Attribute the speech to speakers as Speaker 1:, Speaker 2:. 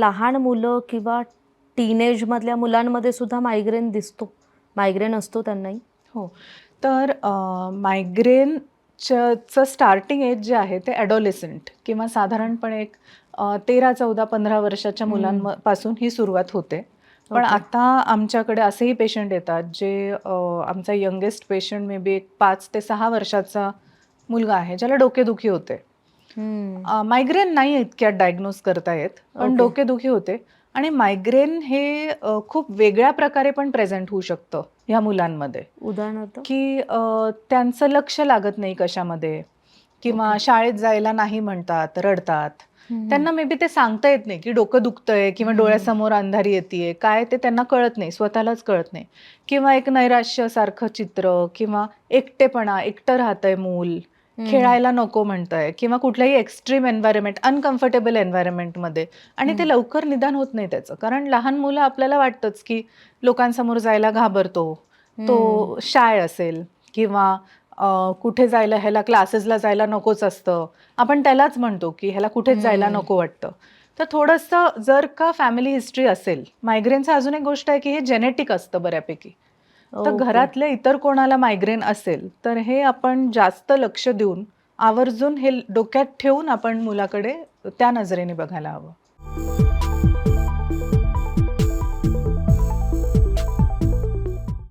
Speaker 1: लहान मुलं किंवा टीनेजमधल्या मुलांमध्ये सुद्धा मायग्रेन दिसतो? मायग्रेन असतो त्यांनाही?
Speaker 2: हो. तर मायग्रेनचं स्टार्टिंग एज जे आहे ते ॲडोलेसंट किंवा साधारणपणे एक 13, 14, 15 वर्षाच्या
Speaker 1: हं.
Speaker 2: मुलांपासून ही सुरुवात होते. पण
Speaker 1: ओके.
Speaker 2: आता आमच्याकडे असेही पेशंट येतात जे आमचा यंगेस्ट पेशंट मे बी एक 5 ते 6 वर्षाचा मुलगा आहे, ज्याला डोकेदुखी होते.
Speaker 1: हं.
Speaker 2: मायग्रेन नाही इतक्यात डायग्नोज करता येत, पण
Speaker 1: ओके.
Speaker 2: डोकेदुखी होते आणि मायग्रेन हे खूप वेगळ्या प्रकारे पण प्रेझेंट होऊ शकतं ह्या मुलांमध्ये.
Speaker 1: उदाहरणार्थ?
Speaker 2: की त्यांचं लक्ष लागत नाही कशामध्ये किंवा
Speaker 1: ओके.
Speaker 2: शाळेत जायला नाही म्हणतात, रडतात.
Speaker 1: हं, हं.
Speaker 2: त्यांना मे बी ते सांगता येत नाही, की डोकं दुखतंय किंवा
Speaker 1: हं, हं.
Speaker 2: डोळ्यासमोर अंधारी येतीये. काय ते त्यांना कळत नाही, स्वतःलाच कळत नाही. किंवा एक नैराश्यासारखं चित्र किंवा एकटेपणा, एकटं राहतंय मूल,
Speaker 1: हं, हं.
Speaker 2: खेळायला नको म्हणतंय किंवा कुठल्याही एक्स्ट्रीम एन्व्हायर्नमेंट, अनकम्फर्टेबल एन्व्हायर्नमेंटमध्ये आणि
Speaker 1: हं.
Speaker 2: ते लवकर निदान होत नाही त्याचं. कारण लहान मुलं आपल्याला वाटतंच, की लोकांसमोर जायला घाबरतो.
Speaker 1: हं.
Speaker 2: तो शाय असेल किंवा कुठे जायला ह्याला क्लासेसला जायला नकोच असतं. आपण त्यालाच म्हणतो, की ह्याला कुठेच जायला
Speaker 1: हं.
Speaker 2: नको वाटतं. तर थोडंसं जर का फॅमिली हिस्ट्री असेल, मायग्रेनचा अजून एक गोष्ट आहे, की हे जेनेटिक असतं बऱ्यापैकी. तर
Speaker 1: ओके.
Speaker 2: घरातल्या इतर कोणाला मायग्रेन असेल, तर हे आपण जास्त लक्ष देऊन, आवर्जून हे डोक्यात ठेवून आपण मुलाकडे त्या नजरेने बघायला हवं.